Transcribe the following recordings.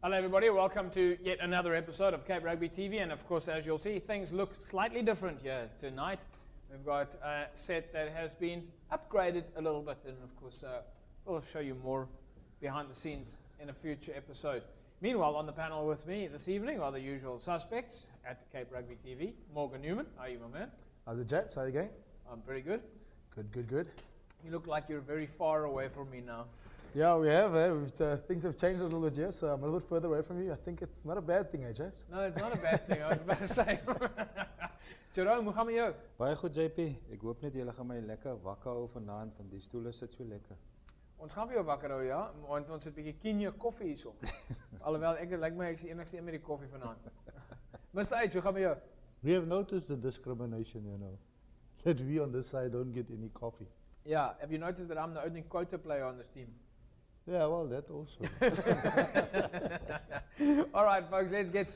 Hello everybody, welcome to yet another episode of Cape Rugby TV, and of course, as you'll see, things look slightly different here tonight. We've got a set that has been upgraded a little bit, and of course we'll show you more behind the scenes in a future episode. Meanwhile, on the panel with me this evening are the usual suspects at Cape Rugby TV. Morgan Newman, how are you, my man? How's it, James? How are you going? I'm pretty good. Good. You look like you're very far away from me now. Yeah, we have. Things have changed a little bit here, so I'm a little bit further away from you. I think it's not a bad thing, James? No, it's not a bad thing. I was about to say. Jerome, hoe gaan met jou? Baie goed, JP. Ek hoop net julle gaan my lekker wakker hou vanaand, want die stoele sit so lekker. Ons gaan vir jou wakker hou, ja, want ons het 'n bietjie Kenya koffie hierso. Alhoewel ek lyk my ek's die enigste een met die koffie vanaand. Mr. H, hoe gaan met jou? We have noticed the discrimination, that we on this side don't get any coffee. Yeah, have you noticed that I'm the only quota player on this team? Yeah, well, that also. All right, folks, let's get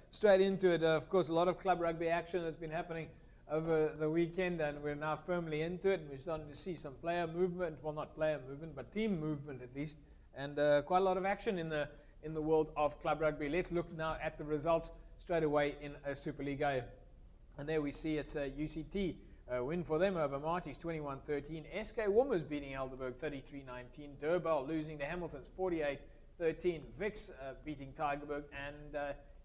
straight into it. Of course, a lot of club rugby action has been happening over the weekend, and we're now firmly into it. And we're starting to see some player movement, well, not player movement, but team movement at least, and quite a lot of action in the world of club rugby. Let's look now at the results straight away in a Super League game. And there we see it's a UCT. Win for them over Marties 21-13. SK Woomers beating Helderberg 33-19. Durban losing to Hamiltons 48-13. Vix beating Tygerberg, and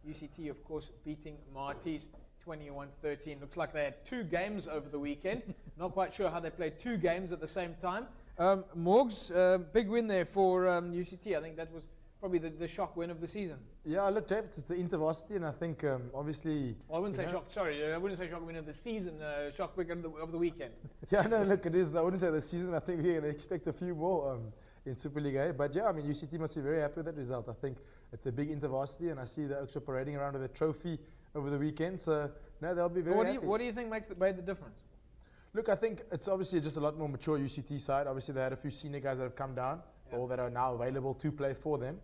UCT of course beating Marties 21-13. Looks like they had two games over the weekend. Not quite sure how they played two games at the same time. Morgs, big win there for UCT. I think that was probably the shock win of the season. Yeah, look, James, it's the InterVarsity, and I think obviously... Well, I wouldn't say shock, sorry, I wouldn't say shock win of the season, shock win of the weekend. Yeah, no, look, it is. I wouldn't say the season. I think we're going to expect a few more in Super League A. But yeah, I mean, UCT must be very happy with that result. I think it's the big InterVarsity, and I see the Oaks parading around with a trophy over the weekend. So, no, they'll be very happy. What do you think made the difference? Look, I think it's obviously just a lot more mature UCT side. Obviously, they had a few senior guys that have come down, or that are now available to play for them.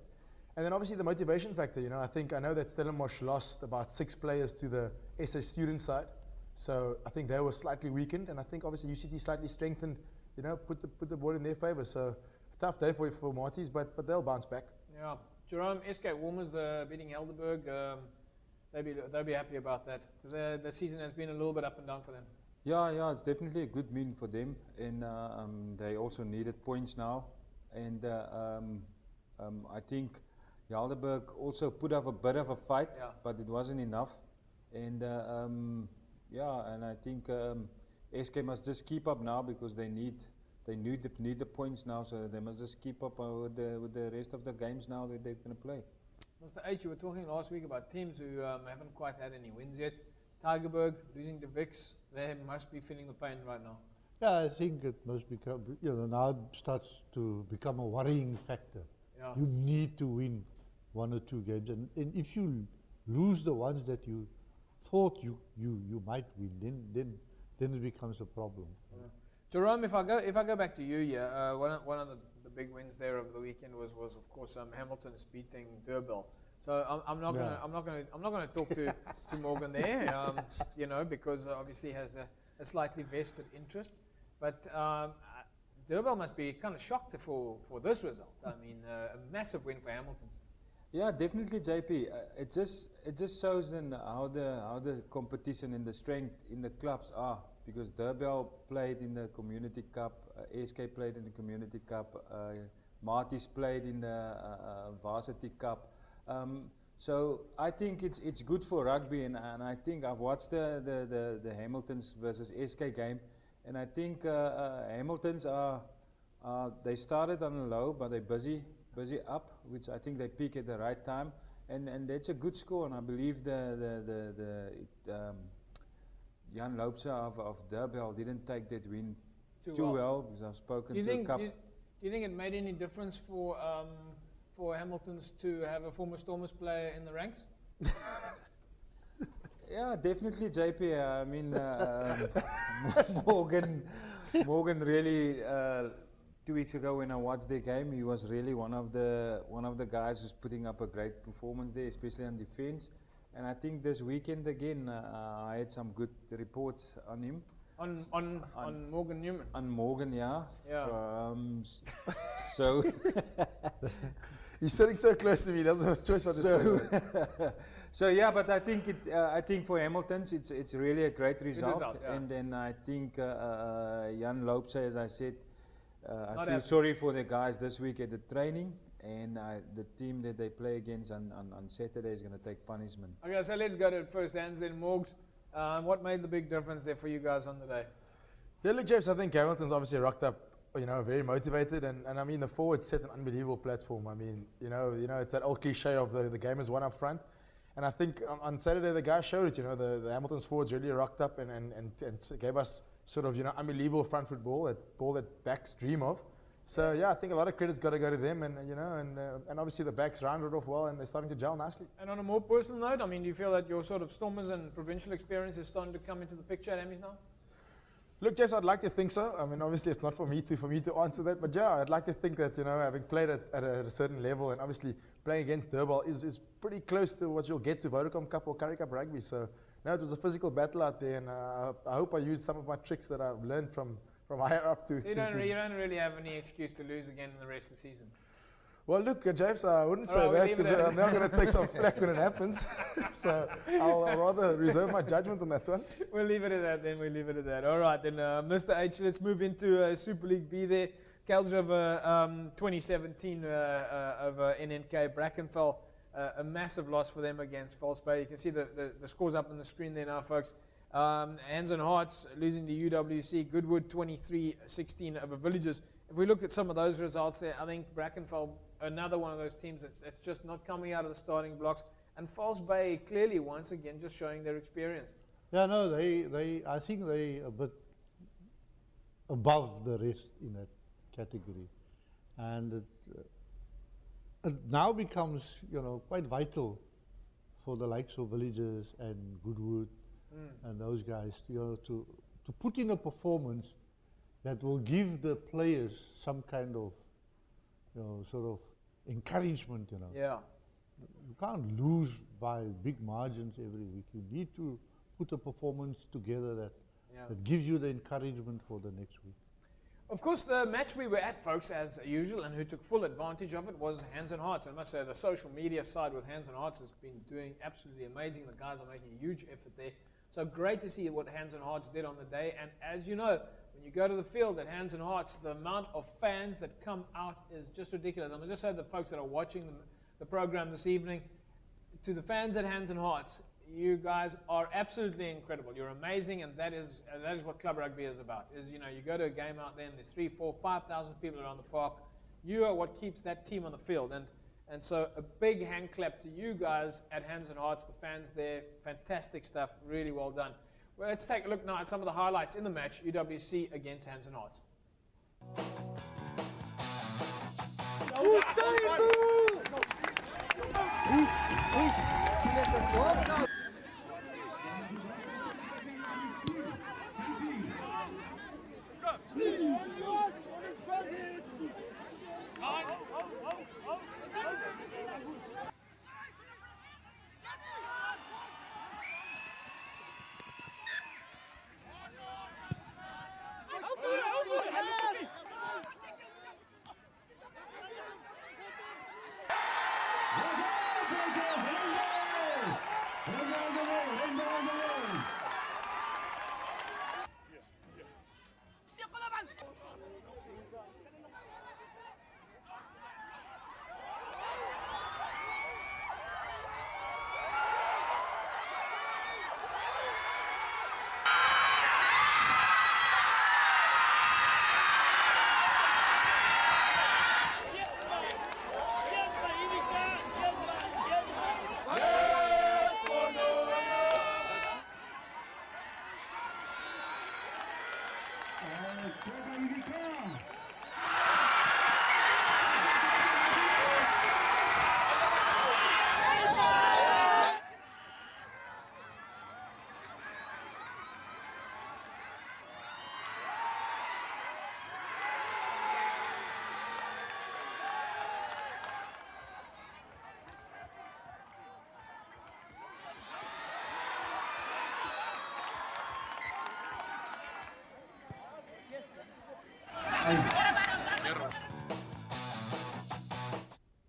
And then obviously the motivation factor, I know that Stellenbosch lost about 6 players to the SA student side. So I think they were slightly weakened, and I think obviously UCT slightly strengthened, put the ball in their favour. So a tough day for Marties, but they'll bounce back. Yeah. Jerome, SK Woomers beating Helderberg, they'll be happy about that, because the season has been a little bit up and down for them. Yeah, it's definitely a good win for them, and they also needed points now. And I think Helderberg also put up a bit of a fight, but it wasn't enough. And and I think SK must just keep up now, because they need the points now. So they must just keep up with the rest of the games now that they're going to play. Mr. H, you were talking last week about teams who haven't quite had any wins yet. Tygerberg losing to Vix, they must be feeling the pain right now. Yeah, I think it must become, now it starts to become a worrying factor. Yeah. You need to win 1 or 2 games, and if you lose the ones that you thought you might win, then it becomes a problem. Yeah. Jerome, if I go back to you, one of the big wins there over the weekend was of course Hamilton's beating Durban. So I'm not gonna talk to Morgan there, because obviously he has a slightly vested interest, but. Durban must be kind of shocked for this result. I mean, a massive win for Hamilton. Yeah, definitely, JP. It just shows then how the competition and the strength in the clubs are, because Durban played in the Community Cup, SK played in the Community Cup, Marties played in the Varsity Cup. So I think it's good for rugby, and I think I've watched the Hamiltons versus SK game. And I think Hamiltons they started on a low, but they're busy up, which I think they peak at the right time, and that's a good score. And I believe the Jan Loopse of Durban didn't take that win too well, because I've spoken to a couple. Do you think it made any difference for Hamiltons to have a former Stormers player in the ranks? Yeah, definitely, JP. I mean, Morgan really 2 weeks ago when I watched their game, he was really one of the guys who's putting up a great performance there, especially on defense. And I think this weekend again, I had some good reports on him. On Morgan Newman. On Morgan, yeah. Yeah. So He's sitting so close to me, he doesn't have a choice what to say. So yeah, but I think I think for Hamiltons it's really a great result. result, yeah. And then I think Jan Loopse, as I said, I Not feel happy. sorry for the guys this week at the training, and the team that they play against on Saturday is going to take punishment. Okay, so let's go to it first hands then. Morgs, what made the big difference there for you guys on the day? Yeah, look, James, I think Hamilton's obviously rocked up, very motivated, and I mean the forwards set an unbelievable platform. I mean, it's that old cliche of the game is won up front, and I think on Saturday the guys showed it. The Hamilton's forwards really rocked up and gave us sort of unbelievable front foot ball that backs dream of. So yeah, I think a lot of credit's got to go to them, and obviously the backs rounded off well, and they're starting to gel nicely. And on a more personal note, I mean, do you feel that your sort of Stormers and provincial experience is starting to come into the picture at Amis now? Look, James, I'd like to think so. I mean, obviously, it's not for me to answer that, but yeah, I'd like to think that having played at a certain level, and obviously playing against Durban is pretty close to what you'll get to Vodacom Cup or Currie Cup rugby. So, it was a physical battle out there, and I hope I used some of my tricks that I've learned from higher up to. So you don't really have any excuse to lose again in the rest of the season. Well, look, James, I wouldn't say All right, that we'll leave because it at I'm now going to take some flack when it happens. So I'll rather reserve my judgment on that one. We'll leave it at that then. We'll leave it at that. All right, then, Mr. H, let's move into Super League B there. Kelsriver 2017 over NNK Brackenfell. A massive loss for them against False Bay. You can see the scores up on the screen there now, folks. Hands and Hearts losing to UWC. Goodwood 23-16 over Villages. If we look at some of those results there, I think Brackenfell, another one of those teams that's just not coming out of the starting blocks. And False Bay clearly, once again, just showing their experience. Yeah, no, I think they a bit above the rest in that category, and it now becomes quite vital for the likes of Villages and Goodwood and those guys to put in a performance that will give the players some kind of sort of encouragement. Yeah. You can't lose by big margins every week. You need to put a performance together that gives you the encouragement for the next week. Of course, the match we were at, folks, as usual, and who took full advantage of it was Hands and Hearts. And I must say, the social media side with Hands and Hearts has been doing absolutely amazing. The guys are making a huge effort there. So great to see what Hands and Hearts did on the day. And as you know, when you go to the field at Hands and Hearts, the amount of fans that come out is just ridiculous. I'm going to just say to the folks that are watching the program this evening, to the fans at Hands and Hearts, you guys are absolutely incredible. You're amazing, and that is what club rugby is about. You go to a game out there and there's 3,000, 4,000, 5,000 people around the park. You are what keeps that team on the field. And so a big hand clap to you guys at Hands and Hearts, the fans there. Fantastic stuff. Really well done. Well, let's take a look now at some of the highlights in the match, UWC against Hands and Hearts.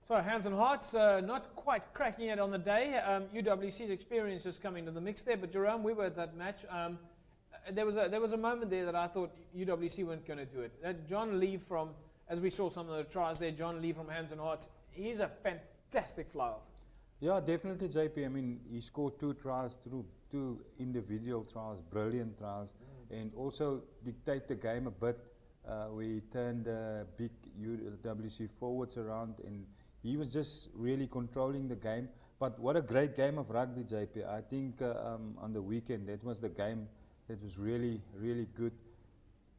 So hands and hearts, not quite cracking it on the day. UWC's experience is coming to the mix there, but Jerome, we were at that match. There was a moment there that I thought UWC weren't going to do it. That John Lee from, as we saw some of the tries there, John Lee from hands and hearts, he's a fantastic fly-off. Yeah, definitely, JP. I mean, he scored 2 tries through 2 individual tries, brilliant tries, and also dictate the game a bit. We turned big UWC forwards around, and he was just really controlling the game. But what a great game of rugby, JP. I think on the weekend, that was the game that was really, really good.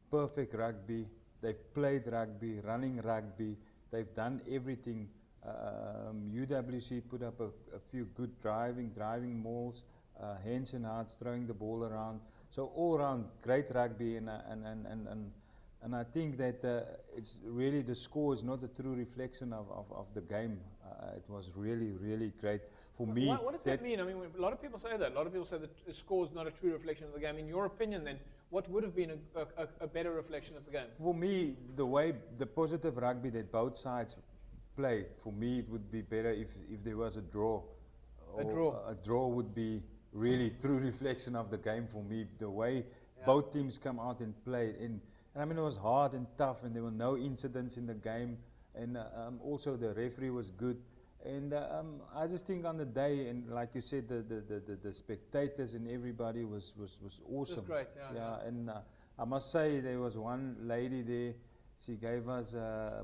Perfect rugby. They've played rugby, running rugby. They've done everything. UWC put up a few good driving mauls, hands and hearts, throwing the ball around. So all around great rugby, and I think that it's really, the score is not a true reflection of the game. It was really, really great for me. What does that mean? I mean, a lot of people say that. A lot of people say that the score is not a true reflection of the game. In your opinion, then, what would have been a better reflection of the game? For me, the positive rugby that both sides played, for me it would be better if there was a draw. A draw. A draw would be really true reflection of the game for me. The way both teams come out and played. And I mean, it was hard and tough, and there were no incidents in the game. And also the referee was good. And I just think on the day, and like you said, the spectators and everybody was awesome. Just great, yeah. And I must say, there was one lady there. She gave us,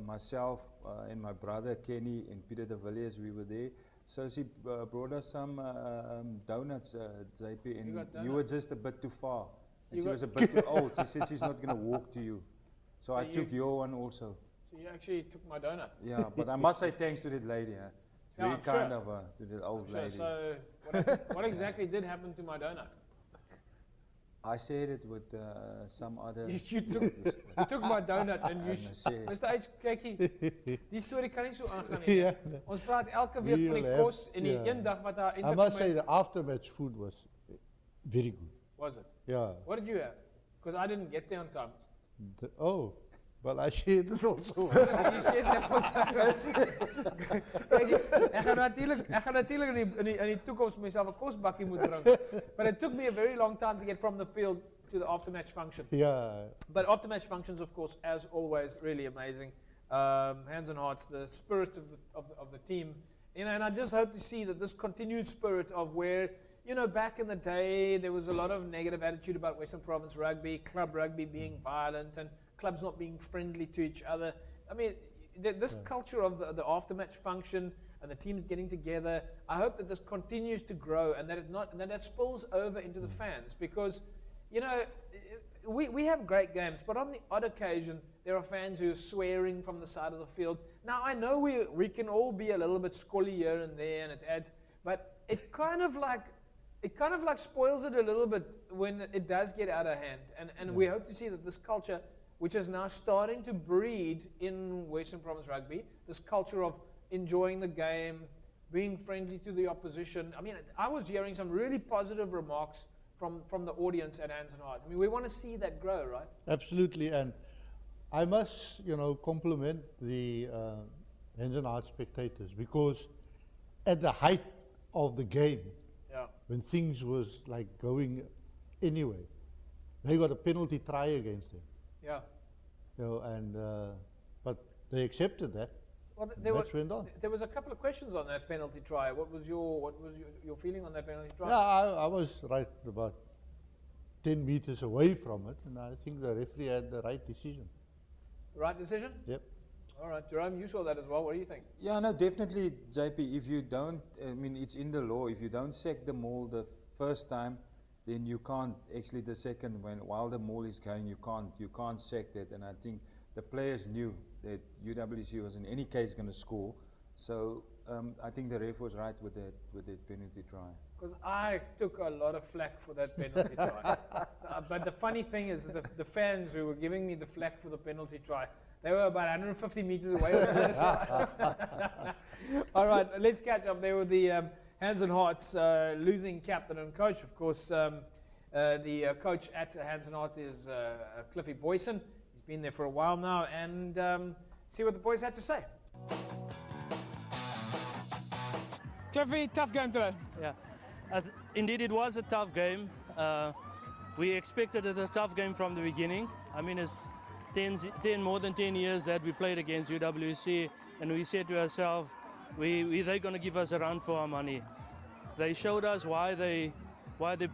myself and my brother Kenny and Peter de Villiers, we were there. So she brought us some donuts, JP, and you were just a bit too far. And she was a bit too old. She said she's not going to walk to you. So I took your one also. So you actually took my donut? Yeah, but I must say thanks to that lady. Very kind of her, to that old lady. So what exactly did happen to my donut? I shared it with some other... You took my donut and you... Mr. H, kykie, die story kan nie so aangaan nie. Yeah. Ons praat elke week van die kos en die een dag wat haar I must say the after-match food was very good. Was it? Yeah. What did you have? Because I didn't get there on time. Well, I shared it also. You said that was... Ek gaan natuurlijk in die toekomst myself 'n kosbakkie moet bring. But it took me a very long time to get from the field to the after-match function. Yeah. But after-match functions, of course, as always, really amazing. Hands and hearts, the spirit of the team. You know, and I just hope to see that this continued spirit of where, you know, back in the day, there was a lot of negative attitude about Western Province rugby, club rugby being violent, and clubs not being friendly to each other. I mean, this culture of the after-match function and the teams getting together, I hope that this continues to grow and that spills over into the fans, because, you know, we have great games, but on the odd occasion, there are fans who are swearing from the side of the field. Now, I know we can all be a little bit scolly here and there, and it adds, but it kind of like spoils it a little bit when it does get out of hand. And we hope to see that this culture, which is now starting to breed in Western Province rugby, this culture of enjoying the game, being friendly to the opposition. I mean, I was hearing some really positive remarks from the audience at Hands and Hearts. I mean, we want to see that grow, right? Absolutely, and I must, compliment the Hands and Hearts spectators, because at the height of the game, when things was like going anyway, they got a penalty try against them. Yeah. But they accepted that. Well, went on. There was a couple of questions on that penalty try. What was your feeling on that penalty try? Yeah, I was right about 10 meters away from it, and I think the referee had the right decision. Right decision? Yep. All right, Jerome, you saw that as well. What do you think? Yeah, no, definitely, JP. If you don't, I mean, it's in the law. If you don't sack the maul the first time, then you can't actually the second while the maul is going, you can't sack that. And I think the players knew that UWC was in any case going to score. So I think the ref was right with that penalty try. Because I took a lot of flack for that penalty try. But the funny thing is that the fans who were giving me the flack for the penalty try, they were about 150 meters away from the other side. All right, let's catch up. There were the Hands and Hearts losing captain and coach. Of course, the coach at Hands and Hearts is Cliffy Boyson. He's been there for a while now, and see what the boys had to say. Cliffy, tough game today. Yeah, indeed it was a tough game. We expected a tough game from the beginning. I mean, it's more than 10 years that we played against UWC, and we said to ourselves, they're going to give us a run for our money. They showed us why they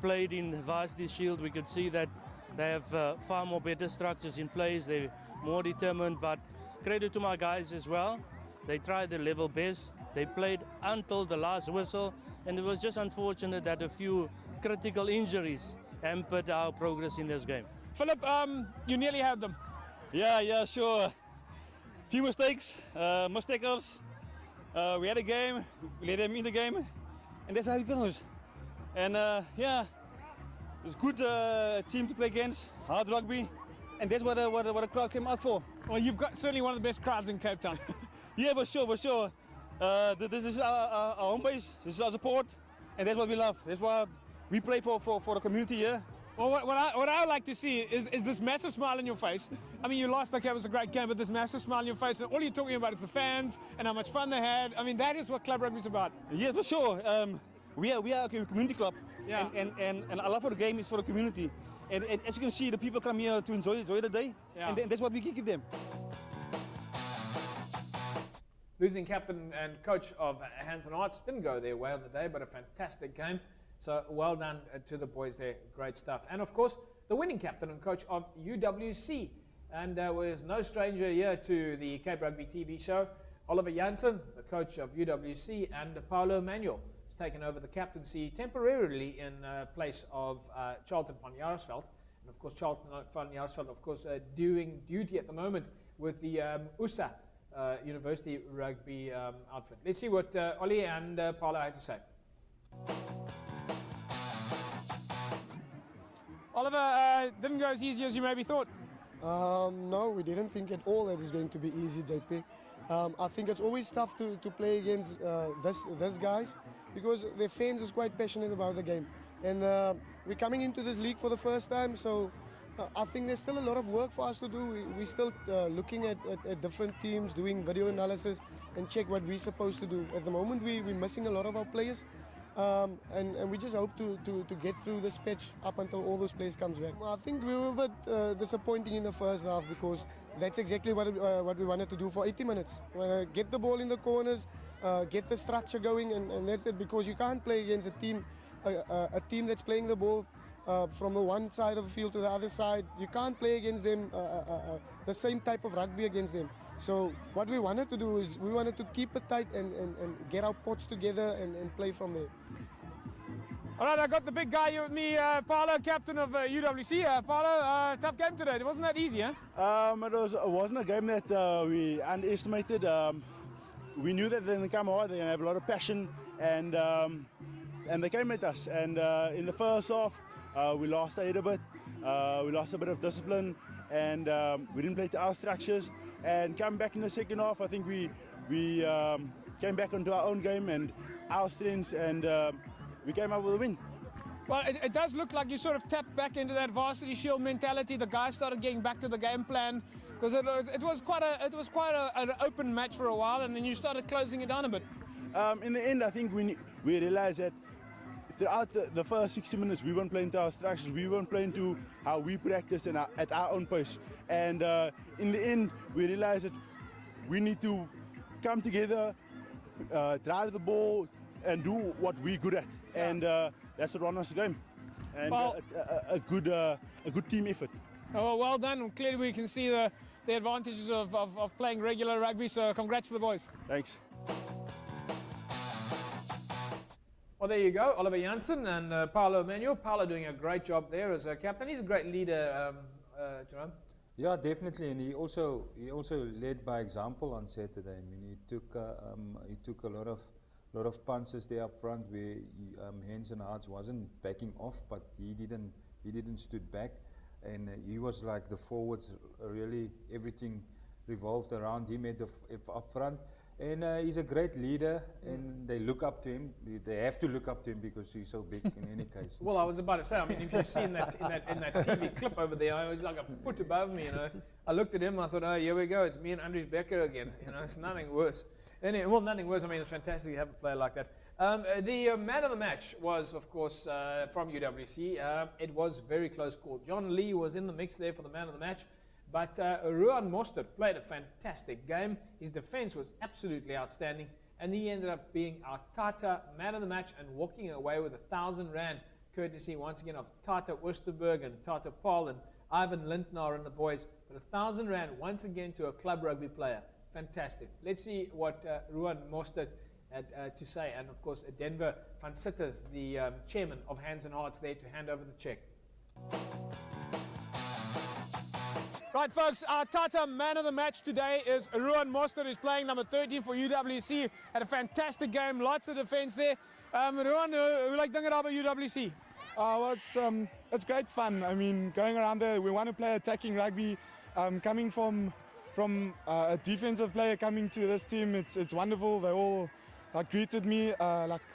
played in the Varsity Shield. We could see that they have far more better structures in place. They're more determined, but credit to my guys as well. They tried their level best. They played until the last whistle, and it was just unfortunate that a few critical injuries hampered our progress in this game. Philip, you nearly had them. Yeah, sure. Few mistakes, mistakes. We had a game, we let them in the game, and that's how it goes. And yeah, it's a good team to play against, hard rugby, and that's what the crowd came out for. Well, you've got certainly one of the best crowds in Cape Town. Yeah, for sure. This is our home base, this is our support, and that's what we love. That's what we play for the community here. Well, what I would like to see is this massive smile on your face. I mean, you lost, okay, it was a great game, but this massive smile on your face, and all you're talking about is the fans and how much fun they had. I mean, that is what club rugby is about. Yeah, for sure. We are a community club, Yeah. and our love for the game is for the community. And as you can see, the people come here to enjoy the day, Yeah. and that's what we can give them. Losing captain and coach of Hands and Arts didn't go their way on the day, but a fantastic game. So well done to the boys there, great stuff. And of course, the winning captain and coach of UWC, and was no stranger here to the Cape Rugby TV show, Oliver Janssen, the coach of UWC, and Paulo Manuel has taken over the captaincy temporarily in place of Charlton van Jaarsveld. And of course, Charlton van Jaarsveld, of course, doing duty at the moment with the USA University Rugby outfit. Let's see what Ollie and Paulo had to say. Oliver, didn't go as easy as you maybe thought. No, we didn't think at all that it's going to be easy, JP. I think it's always tough to play against this guys because their fans is quite passionate about the game. And we're coming into this league for the first time, so I think there's still a lot of work for us to do. We're still looking at different teams, doing video analysis and check what we're supposed to do. At the moment, we're missing a lot of our players. And we just hope to get through this patch up until all those players comes back. I think we were a bit disappointing in the first half because that's exactly what we wanted to do for 80 minutes. Get the ball in the corners, get the structure going, and that's it. Because you can't play against a team that's playing the ball from the one side of the field to the other side. You can't play against them the same type of rugby against them. So what we wanted to do is we wanted to keep it tight and get our pots together and play from there. All right, I got the big guy here with me, Paulo, captain of UWC. Paulo, tough game today. It wasn't that easy, huh? It wasn't a game that we underestimated. We knew that they're going to come hard, they're going to have a lot of passion, and they came at us. And in the first half, we lost a bit. We lost a bit of discipline, and we didn't play to our structures. And come back in the second half, I think we came back onto our own game and our strengths, and we came up with a win. Well, it does look like you sort of tapped back into that Varsity Shield mentality. The guys started getting back to the game plan because it was quite an open match for a while, and then you started closing it down a bit. In the end, I think we realized that throughout the first 60 minutes, we weren't playing to our structures, we weren't playing to how we practiced and at our own pace. And in the end, we realized that we need to come together, drive the ball, and do what we're good at. Yeah. And that's what won us the game. And Well- a good team effort. Oh, well done. Clearly, we can see the advantages of playing regular rugby. So, congrats to the boys. Thanks. Well, there you go, Oliver Janssen and Paulo Manuel. Paulo doing a great job there as a captain. He's a great leader, Jerome. Yeah, definitely, and he also led by example on Saturday. I mean, he took a lot of punches there up front where Hands and Arts wasn't backing off, but he didn't stood back, and he was like the forwards. Really, everything revolved around him up front. And he's a great leader, and they look up to him. They have to look up to him because he's so big. In any case. Well, I was about to say. I mean, if you've seen that in that TV clip over there, I was like a foot above me. You know, I looked at him. I thought, oh, here we go. It's me and Andries Becker again. You know, it's nothing worse. Well, nothing worse. I mean, it's fantastic to have a player like that. The man of the match was, of course, from UWC. It was very close call. John Lee was in the mix there for the man of the match, but Ruan Mostert played a fantastic game. His defense was absolutely outstanding, and he ended up being our Tata man of the match and walking away with 1,000 Rand, courtesy once again of Tata Oosterberg and Tata Paul and Ivan Lindner and the boys. But 1,000 Rand once again to a club rugby player. Fantastic. Let's see what Ruan Mostert had to say, and of course Denver van Sitters, the chairman of Hands and Hearts, there to hand over the check. Right, folks, our Tata man of the match today is Ruan Mostert, who's playing number 13 for UWC. Had a fantastic game, lots of defense there. Ruan, hoe lyk dinge daar by UWC? Well, it's great fun. I mean, going around there, we want to play attacking rugby. Coming from a defensive player coming to this team, it's wonderful. They all greeted me,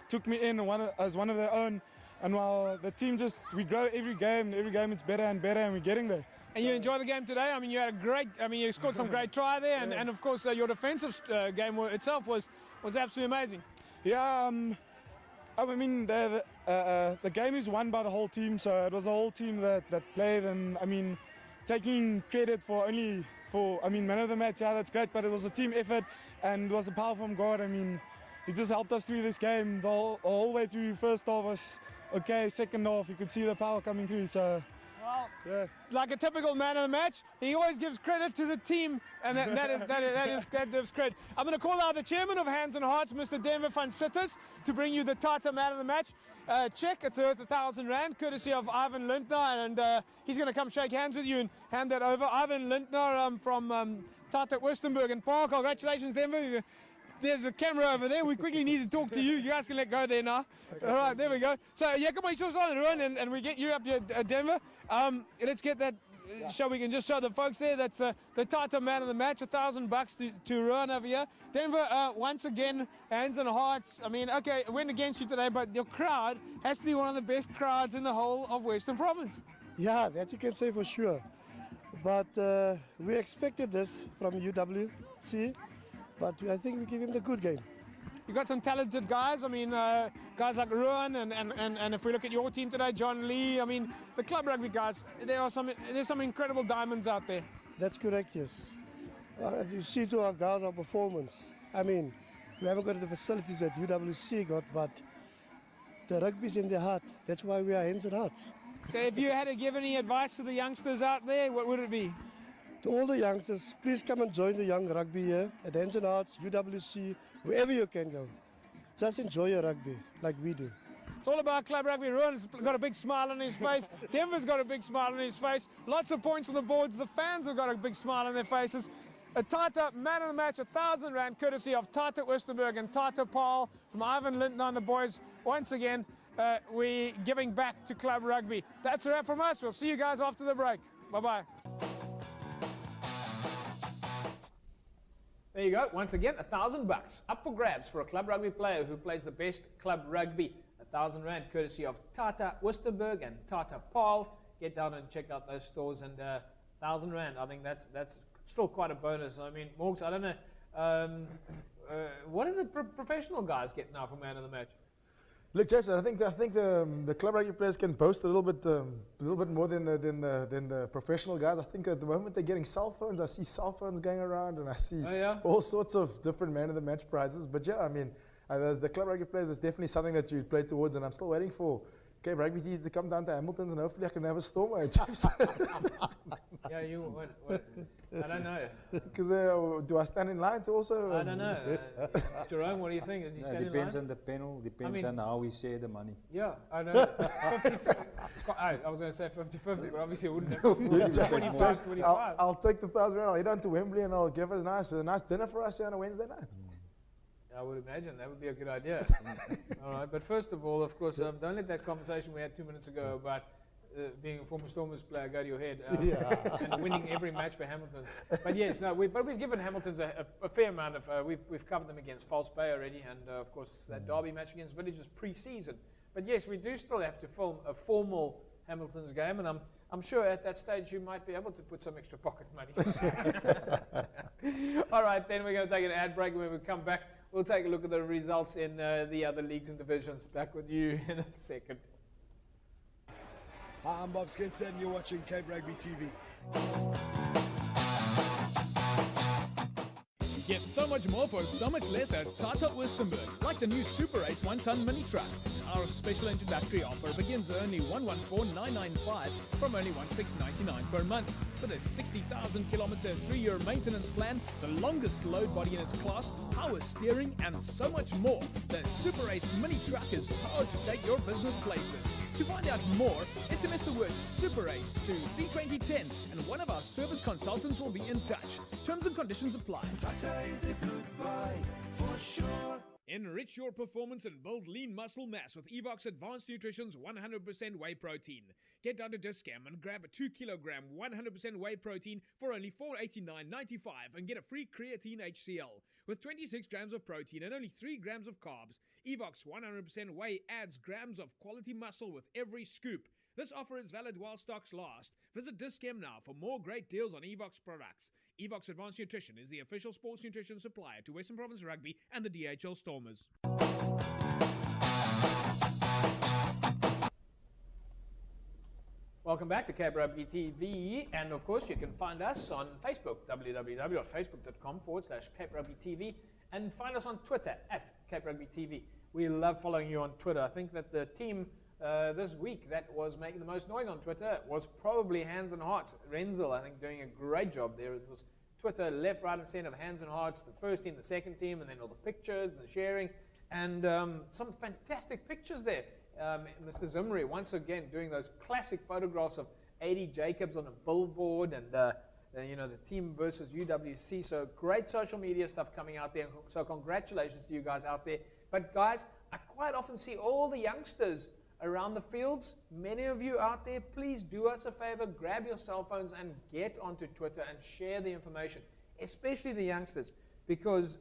took me in as one of their own. And while the team we grow every game it's better and better, and we're getting there. And you enjoyed the game today? I mean, you had you scored some great try there, and of course your defensive game itself was absolutely amazing. Yeah, I mean, the game is won by the whole team, so it was the whole team that played, and I mean, taking credit for man of the match, yeah, that's great, but it was a team effort, and it was a power from God. I mean, he just helped us through this game. The whole way through. First half was okay, second half, you could see the power coming through, so. Well, yeah. Like a typical man of the match, he always gives credit to the team, and that gives credit. I'm going to call out the chairman of Hands and Hearts, Mr. Denver van Sitters, to bring you the Tata man of the match check. It's worth 1,000 Rand, courtesy of Ivan Lindner, and he's going to come shake hands with you and hand that over. Ivan Lindner from Tata Oosterberg and Park. Congratulations, Denver. There's a camera over there. We quickly need to talk to you. You guys can let go there now. All right, there we go. So, yeah, come on, you saw Ruan, and we get you up here at Denver. Let's get that so we can just show the folks there. That's the Tata man of the match, $1,000 to Ruan over here. Denver, once again, Hands and Hearts. I mean, okay, it went against you today, but your crowd has to be one of the best crowds in the whole of Western Province. Yeah, that you can say for sure. But we expected this from UWC. But I think we give him the good game. You got some talented guys. I mean, guys like Ruan, and if we look at your team today, John Lee. I mean, the club rugby guys. There's some incredible diamonds out there. That's correct, yes. If you see to our guys, our performance. I mean, we haven't got the facilities that UWC got, but the rugby's in their heart. That's why we are Hands and Hearts. So, if you had to give any advice to the youngsters out there, what would it be? To all the youngsters, please come and join the young rugby here at Hands and Hearts, UWC, wherever you can go. Just enjoy your rugby like we do. It's all about club rugby. Ruan's got a big smile on his face. Denver's got a big smile on his face. Lots of points on the boards. The fans have got a big smile on their faces. A Tata man of the match, 1,000 Rand, courtesy of Tata Oosterberg and Tata Paul from Ivan Lindner and the boys. Once again, we're giving back to club rugby. That's a wrap from us. We'll see you guys after the break. Bye-bye. There you go. Once again, $1,000 up for grabs for a club rugby player who plays the best club rugby. 1,000 Rand, courtesy of Tata Oosterberg and Tata Paul. Get down and check out those stores, and 1,000 Rand. I think that's still quite a bonus. I mean, Morgs, I don't know. What do the professional guys get now for man of the match? Look, James, I think the club rugby players can boast a little bit more than the professional guys. I think at the moment they're getting cell phones. I see cell phones going around, and I see all sorts of different man of the match prizes. But yeah, I mean, the club rugby players is definitely something that you play towards, and I'm still waiting for rugby teams to come down to Hamilton's, and hopefully I can have a storm, James. Yeah, what? I don't know. Because do I stand in line to also? I don't know. Jerome, what do you think? Is he standing in line? Depends on the panel, depends on how we share the money. Yeah, I know. 50, I was going to say 50-50, but obviously it wouldn't have. 25-25. I'll take the 1,000 Rand, I'll head on to Wembley, and I'll give us a nice dinner for us here on a Wednesday night. I would imagine that would be a good idea. All right, but first of all, of course, don't let that conversation we had 2 minutes ago about being a former Stormers player go to your head and winning every match for Hamilton's. But yes, no, we've given Hamilton's a fair amount of. We've covered them against False Bay already, and of course that derby match against Villages pre-season. But yes, we do still have to film a formal Hamilton's game, and I'm sure at that stage you might be able to put some extra pocket money. All right, then we're going to take an ad break, and when we come back, We'll take a look at the results in the other leagues and divisions. Back with you in a second. Hi, I'm Bob Skinson, and you're watching Cape Rugby TV. Get so much more for so much less at Tata Wistenburg, like the new Super Race 1-ton mini truck. Our special introductory offer begins at only $114,995 from only $1699 per month. With a 60,000 kilometer 3-year maintenance plan, the longest load body in its class, power steering, and so much more. The Super Race mini truck is powered to take your business places. To find out more, SMS the word Super Race to 32010 and one of our service consultants will be in touch. Terms and conditions apply. Tata is a good buy, for sure. Enrich your performance and build lean muscle mass with Evox Advanced Nutrition's 100% whey protein. Get down to Discam and grab a 2 kilogram 100% whey protein for only $489.95 and get a free creatine HCl. With 26 grams of protein and only 3 grams of carbs, Evox 100% whey adds grams of quality muscle with every scoop. This offer is valid while stocks last. Visit Discam now for more great deals on Evox products. Evox Advanced Nutrition is the official sports nutrition supplier to Western Province Rugby and the DHL Stormers. Welcome back to Cape Rugby TV, and of course you can find us on Facebook, www.facebook.com/Cape Rugby TV, and find us on Twitter @Cape Rugby TV. We love following you on Twitter. I think that the team this week that was making the most noise on Twitter was probably Hands and Hearts. Renzel, I think, doing a great job there. It was Twitter left, right, and center of Hands and Hearts, the first team, the second team, and then all the pictures and the sharing, and some fantastic pictures there. Mr. Zimri, once again, doing those classic photographs of 80 Jacobs on a billboard and, the team versus UWC. So great social media stuff coming out there. So congratulations to you guys out there. But guys, I quite often see all the youngsters around the fields. Many of you out there, please do us a favor, grab your cell phones and get onto Twitter and share the information, especially the youngsters, because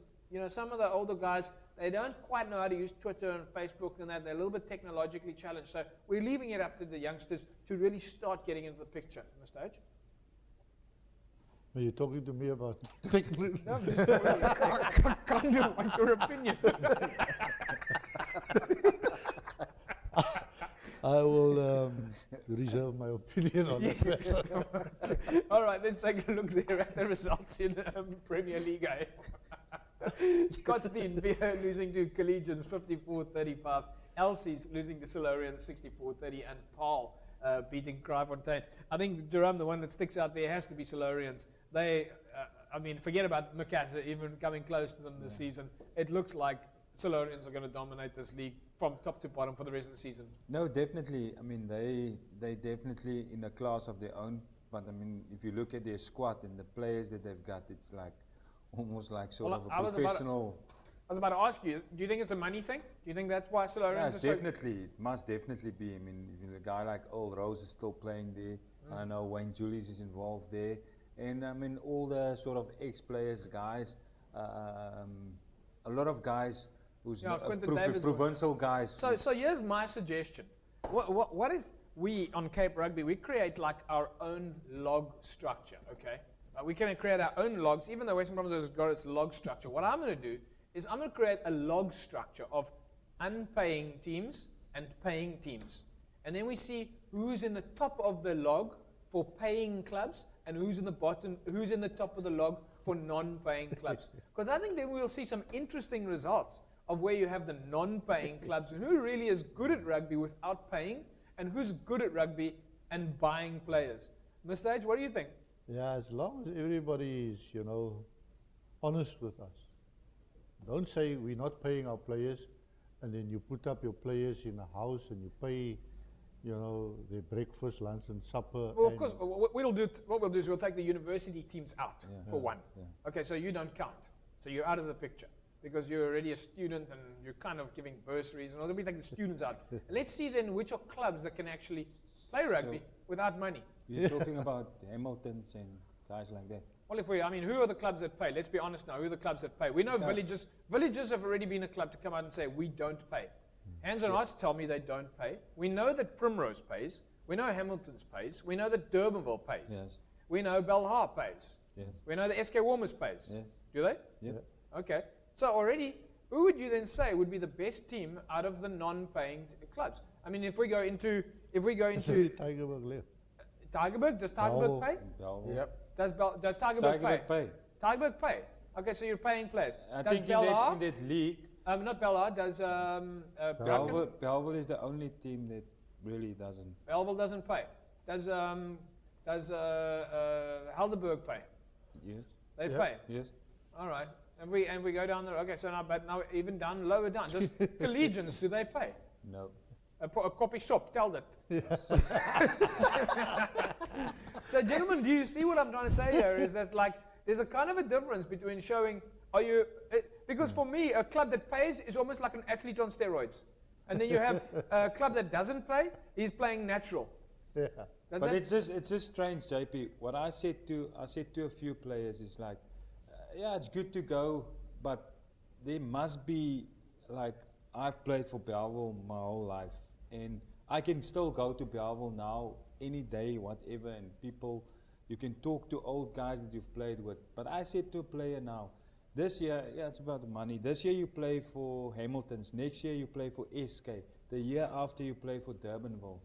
some of the older guys, they don't quite know how to use Twitter and Facebook and that. They're a little bit technologically challenged. So we're leaving it up to the youngsters to really start getting into the picture. Mr. H? Are you talking to me about No, I'm just can't do what's your opinion? I will reserve my opinion on Yes. it. All right, let's take a look there at the results in Premier League. Scottsdene losing to Collegians 54-35. Elsie's losing to Silurians 64-30, and Paul beating Kraaifontein. I think, Jerome, the one that sticks out there has to be Silurians. They, forget about Macassar even coming close to them this season. It looks like Silurians are going to dominate this league from top to bottom for the rest of the season. No, definitely. I mean, they definitely in a class of their own. But I mean, if you look at their squad and the players that they've got, it's like almost like sort of a professional. I was about to ask you, do you think it's a money thing? Do you think that's why Silurians are so... Definitely. It must definitely be. I mean, if a guy like Old Rose is still playing there, I know Wayne Julius is involved there, and I mean, all the sort of ex-players, guys, a lot of guys who's provincial guys. So here's my suggestion. What if we, on Cape Rugby, we create like our own log structure, okay? We can create our own logs, even though Western Province has got its log structure. What I'm going to do is I'm going to create a log structure of unpaying teams and paying teams. And then we see who's in the top of the log for paying clubs and who's in the bottom, who's in the top of the log for non-paying clubs. Because I think then we'll see some interesting results of where you have the non-paying clubs and who really is good at rugby without paying and who's good at rugby and buying players. Mr. H, what do you think? Yeah, as long as everybody is, honest with us. Don't say we're not paying our players, and then you put up your players in a house and you pay, their breakfast, lunch, and supper. Well, of course, what we'll do is we'll take the university teams out for one. Yeah. Okay, so you don't count. So you're out of the picture because you're already a student and you're kind of giving bursaries, and we take the students out. Let's see then which are clubs that can actually play rugby without money. You're talking about Hamiltons and guys like that. Well, who are the clubs that pay? Let's be honest now. Who are the clubs that pay? We know Villages. Villages have already been a club to come out and say, we don't pay. Hands on Hearts tell me they don't pay. We know that Primrose pays. We know Hamilton's pays. We know that Durbanville pays. Yes. We know Belhar pays. Yes. We know the SK Warmers pays. Yes. Do they? Yeah. Okay. So already who would you then say would be the best team out of the non-paying clubs? I mean, if we go into Tigerberg left. Tigerberg, does Tigerberg pay? Bellville. Yep. Does Tigerberg pay? Tigerberg pay. Tigerberg pay. Okay, so you're paying players. I Does think Belhar? in that league, Not Belhar. Does Bellville is the only team that really doesn't. Bellville doesn't pay. Does Helderberg pay? Yes. They Yeah. pay. Yes. All right. And we go down there. Okay, so now even down lower down. Does Collegians, do they pay? No. A copy shop, tell that. So gentlemen, do you see what I'm trying to say here? Is that like there's a kind of a difference between showing because for me a club that pays is almost like an athlete on steroids, and then you have a club that doesn't pay, he's playing natural. Yeah. But it's just strange, JP. What I said to a few players is like, yeah, it's good to go, but there must be like I've played for Bellville my whole life, and I can still go to Bellville now any day, whatever, and people, you can talk to old guys that you've played with. But I said to a player now, this year, yeah, it's about the money. This year you play for Hamilton's. Next year you play for SK. The year after you play for Durbanville.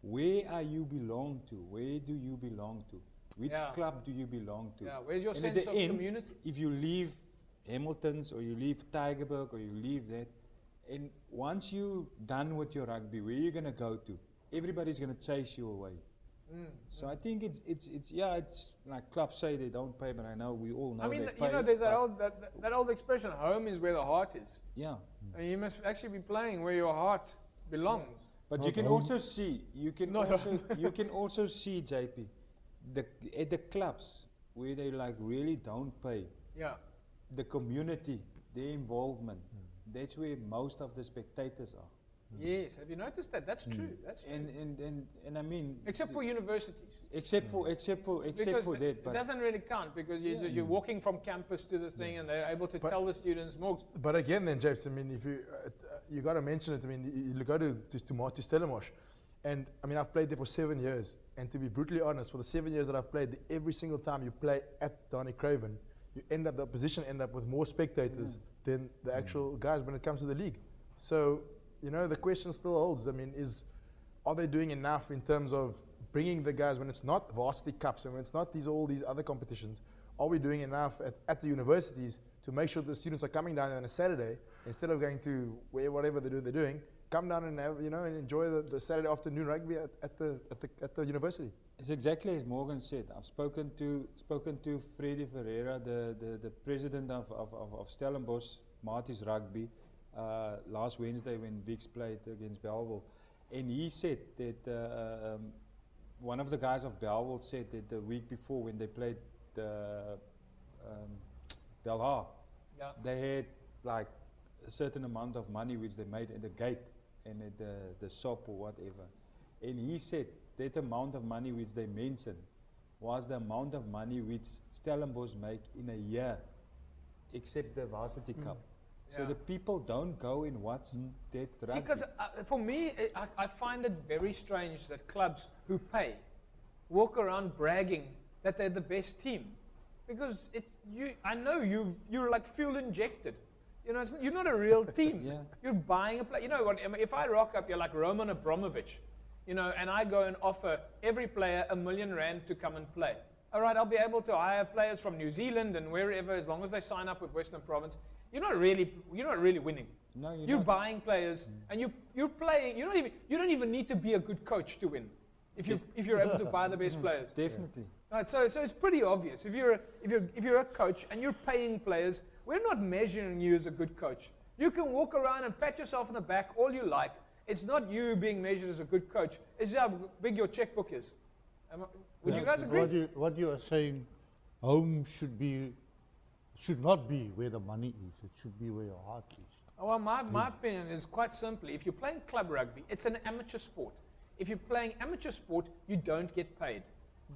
Where are you belong to? Where do you belong to? Which club do you belong to? Yeah, where's your And at sense the of end, community? if you leave Hamilton's or you leave Tigerberg or you leave that, and once you're done with your rugby, where are you going to go to? Everybody's going to chase you away. So I think it's like clubs say they don't pay, but I know we all know I mean, they pay. there's that old expression, home is where the heart is. Yeah. I mean, you must actually be playing where your heart belongs. But Not you can home. also see, you can also see, JP, at the clubs where they like really don't pay, Yeah. the community, their involvement, that's where most of the spectators are. Yes. Have you noticed that? That's true. That's true. And I mean, Except for universities. except for Because that, it but doesn't really count because you're walking from campus to the thing and they're able to But- tell the students more. But again, then, Japes, I mean, if you got to mention it. I mean, you go to Stellenbosch, and I mean, I've played there for 7 years. And to be brutally honest, for the 7 years that I've played, every single time you play at Donny Craven, the opposition end up with more spectators than the actual guys when it comes to the league. So, the question still holds. I mean, are they doing enough in terms of bringing the guys when it's not varsity cups and when it's not all these other competitions? Are we doing enough at the universities to make sure the students are coming down on a Saturday instead of going to whatever they're doing? Come down and have, and enjoy the Saturday afternoon rugby at the university. it's exactly as Morgan said. I've spoken to Freddy Ferreira, the president of Stellenbosch, Marty's Rugby, last Wednesday when Vix played against Bellville, and he said that one of the guys of Bellville said that the week before when they played Belhar, they had like a certain amount of money which they made at the gate and at the shop or whatever, and he said that amount of money which they mentioned was the amount of money which Stellenbosch make in a year, except the varsity cup. So Yeah. the people don't go and watch that rugby. See, because for me, I find it very strange that clubs who pay walk around bragging that they're the best team, because I know you're like fuel injected. You're not a real team. Yeah. You're buying a player. You know what? I mean, if I rock up, you're like Roman Abramovich, and I go and offer every player R1 million to come and play. All right, I'll be able to hire players from New Zealand and wherever, as long as they sign up with Western Province. You're not really winning. No, You're not. buying players, and you're playing. You don't even need to be a good coach to win, if you're able to buy the best players. Definitely. Right, so it's pretty obvious. If you're a coach and you're paying players, we're not measuring you as a good coach. You can walk around and pat yourself on the back all you like. It's not you being measured as a good coach. It's how big your checkbook is. Would you guys agree? What you are saying, home should not be where the money is. It should be where your heart is. Well, my opinion is quite simply, if you're playing club rugby, it's an amateur sport. If you're playing amateur sport, you don't get paid.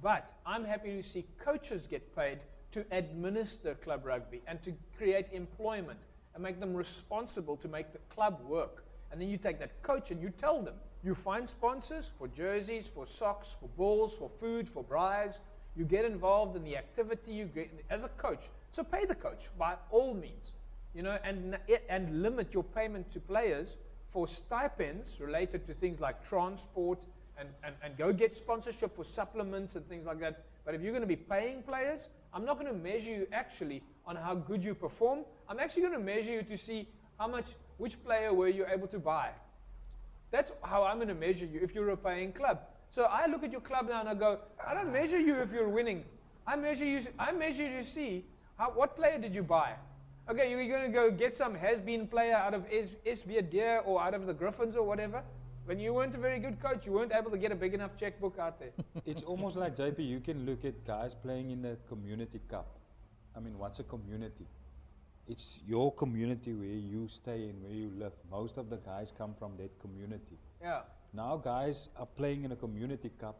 But I'm happy to see coaches get paid to administer club rugby and to create employment and make them responsible to make the club work. And then you take that coach and you tell them, you find sponsors for jerseys, for socks, for balls, for food, for braais. You get involved in the activity you get as a coach. So pay the coach by all means. you know, and limit your payment to players for stipends related to things like transport and go get sponsorship for supplements and things like that. But if you're going to be paying players, I'm not going to measure you actually on how good you perform. I'm actually going to measure you to see which player were you able to buy. That's how I'm going to measure you if you're a paying club. So I look at your club now and I go, I don't measure you if you're winning. I measure you to see what player did you buy. Okay, you're going to go get some has-been player out of SV Deer or out of the Griffins or whatever. When you weren't a very good coach, you weren't able to get a big enough checkbook out there. It's almost like, JP, you can look at guys playing in the community cup. I mean, what's a community? It's your community where you stay and where you live. Most of the guys come from that community. Yeah. Now guys are playing in a community cup,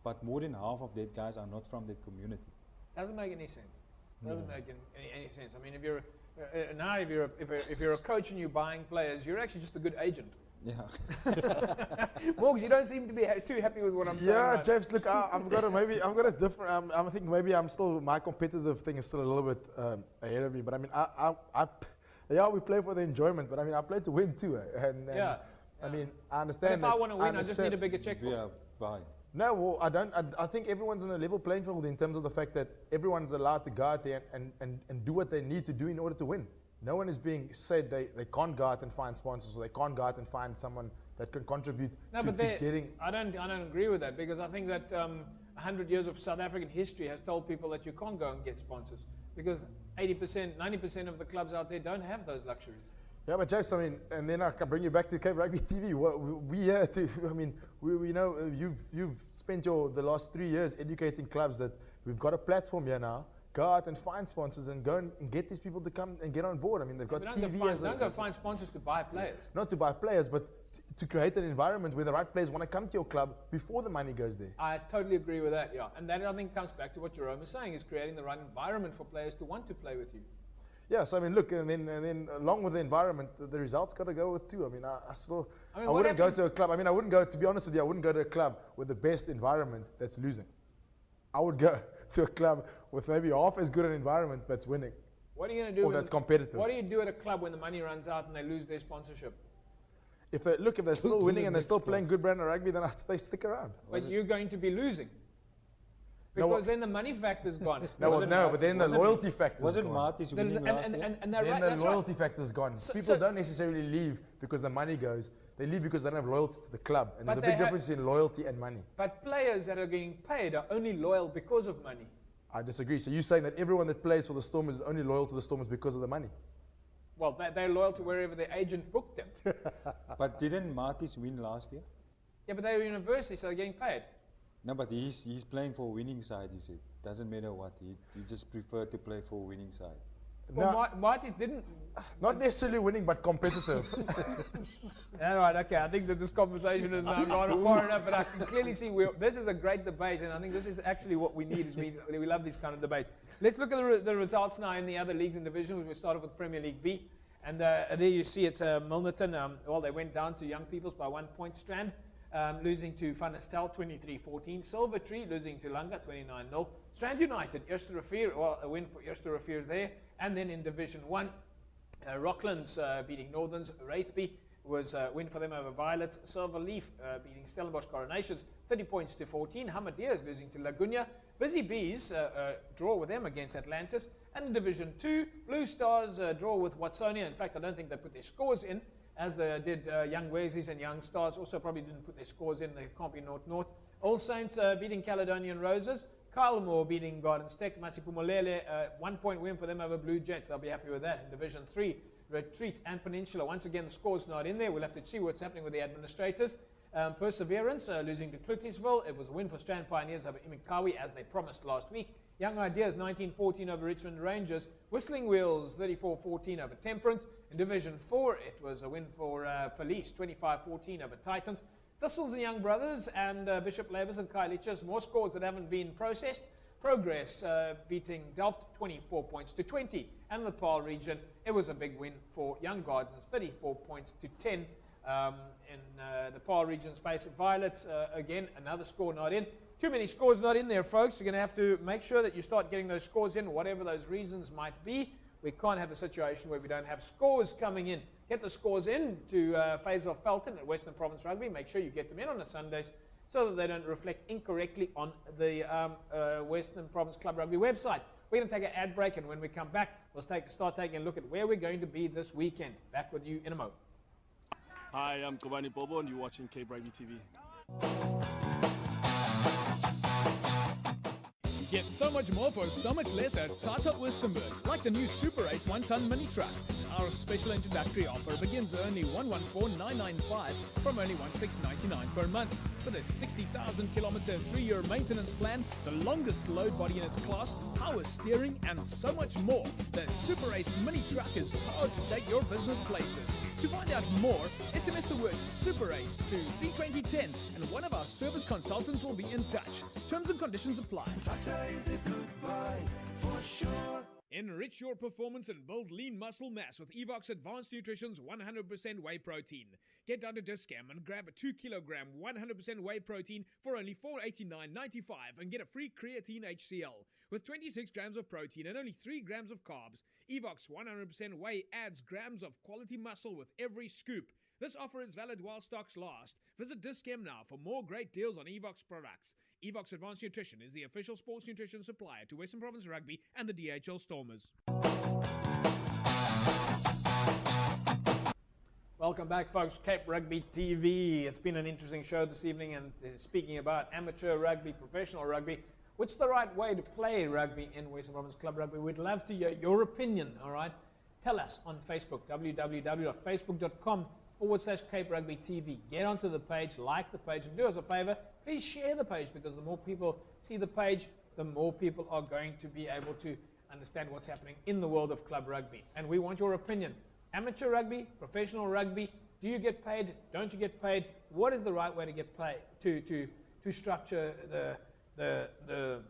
but more than half of that guys are not from that community. Doesn't make any sense. Doesn't make any sense. I mean, if you're a coach and you're buying players, you're actually just a good agent. Yeah. Morgs, you don't seem to be too happy with what I'm saying. Yeah, right? James, look, I've got a different, I think maybe my competitive thing is still a little bit ahead of me, but I mean, we play for the enjoyment, but I mean, I play to win too. I mean, I understand. And if I want to win, I just need a bigger checkbook. Yeah, bye. No, well, I don't. I think everyone's on a level playing field in terms of the fact that everyone's allowed to go out there and do what they need to do in order to win. No one is being said they can't go out and find sponsors, or they can't go out and find someone that can contribute to getting. I don't agree with that, because I think that 100 years of South African history has told people that you can't go and get sponsors, because 80%, 90% of the clubs out there don't have those luxuries. Yeah, but James, I mean, and then I can bring you back to Cape Rugby TV. We here to, I mean, we know you've spent the last 3 years educating clubs that we've got a platform here now. Go out and find sponsors and go and get these people to come and get on board. I mean, they've got TV as don't go find sponsors to buy players. Not to buy players, but to create an environment where the right players want to come to your club before the money goes there. I totally agree with that, yeah. And that, I think, comes back to what Jerome is saying, is creating the right environment for players to want to play with you. Yeah, so I mean, look, and then along with the environment, the results got to go with too. I mean, I wouldn't go to a club. I mean, I wouldn't go, to be honest with you, I wouldn't go to a club with the best environment that's losing. I would go to a club with maybe half as good an environment that's winning. What are you going to do? Or that's competitive. What do you do at a club when the money runs out and they lose their sponsorship? If they're still winning and they're still playing good brand of rugby, then I'd stay stick around. But you're going to be losing. Because then the money factor's gone. But then the loyalty factor's gone. Wasn't Marty's winning last year? And then the loyalty factor's gone. People don't necessarily leave because the money goes. They leave because they don't have loyalty to the club. And there's a big difference between loyalty and money. But players that are getting paid are only loyal because of money. I disagree. So you're saying that everyone that plays for the Stormers is only loyal to the Stormers because of the money? Well, they're loyal to wherever their agent booked them. But didn't Marty's win last year? Yeah, but they were university, so they're getting paid. No, but he's playing for a winning side, he said. Doesn't matter what. He just preferred to play for a winning side. Well, Marty's didn't. Not necessarily winning, but competitive. Yeah, right, okay. I think that this conversation has now gone far enough, but I can clearly see this is a great debate, and I think this is actually what we need. Is we love these kind of debates. Let's look at the results now in the other leagues and divisions. We started with Premier League B, and there you see it's Milnerton. Well, they went down to Young People's by 1 point. Strand losing to Van der Stel 23-14. Silver Tree losing to Langa 29-0. Strand United, Eerste Rivier, well, a win for Eerste Rivier there. And then in Division 1, Rocklands beating Northerns. Wraithby was a win for them over Violets. Silver Leaf beating Stellenbosch Coronations 30 points to 14. Hamadiers losing to Laguna. Busy Bees draw with them against Atlantis. And in Division 2, Blue Stars draw with Watsonia. In fact, I don't think they put their scores in, as they did Young Wesley's, and Young Stars also probably didn't put their scores in. They can't be 0-0. All Saints beating Caledonian Roses. Kylemore beating Garden Stek. Masiphumelele, 1 point win for them over Blue Jets. They'll be happy with that. In Division 3, Retreat and Peninsula. Once again, the score's not in there. We'll have to see what's happening with the administrators. Perseverance losing to Cluttisville. It was a win for Strand Pioneers over Imikawi, as they promised last week. Young Ideas 19-14 over Richmond Rangers. Whistling Wheels 34-14 over Temperance. In Division 4, it was a win for Police 25-14 over Titans. Thistles and Young Brothers and Bishop Lavis and Kailichas, more scores that haven't been processed. Progress beating Delft 24 points to 20. And the Paarl region, it was a big win for Young Gardens, 34 points to 10. In the Paarl region space, Violets, again, another score not in. Too many scores not in there, folks. You're going to have to make sure that you start getting those scores in, whatever those reasons might be. We can't have a situation where we don't have scores coming in. Get the scores in to Faisal Felton at Western Province Rugby. Make sure you get them in on the Sundays so that they don't reflect incorrectly on the Western Province Club Rugby website. We're going to take an ad break, and when we come back, we'll start taking a look at where we're going to be this weekend. Back with you in a moment. Hi, I'm Kobani Bobo, and you're watching Cape Rugby TV. Get so much more for so much less at Tata Wistenburg, like the new Super Ace 1-ton mini truck. Our special introductory offer begins only 114,995 from only 1699 per month. With a 60,000 kilometer 3-year maintenance plan, the longest load body in its class, power steering, and so much more. The Super Ace mini truck is powered to take your business places. To find out more, SMS the word Super Ace to 32010 and one of our service consultants will be in touch. Terms and conditions apply. Tata is a good buy for sure. Enrich your performance and build lean muscle mass with Evox Advanced Nutrition's 100% whey protein. Get down to Discam and grab a 2 kilogram 100% whey protein for only $489.95 and get a free creatine HCl. With 26 grams of protein and only 3 grams of carbs, Evox 100% whey adds grams of quality muscle with every scoop. This offer is valid while stocks last. Visit Discam now for more great deals on Evox products. Evox Advanced Nutrition is the official sports nutrition supplier to Western Province Rugby and the DHL Stormers. Welcome back, folks. Cape Rugby TV. It's been an interesting show this evening, and speaking about amateur rugby, professional rugby, what's the right way to play rugby in Western Province Club Rugby? We'd love to hear your opinion, all right? Tell us on Facebook, www.facebook.com/Cape Rugby TV. Get onto the page, like the page, and do us a favor, please share the page, because the more people see the page, the more people are going to be able to understand what's happening in the world of club rugby. And we want your opinion. Amateur rugby, professional rugby, do you get paid? Don't you get paid? What is the right way to get paid, to structure the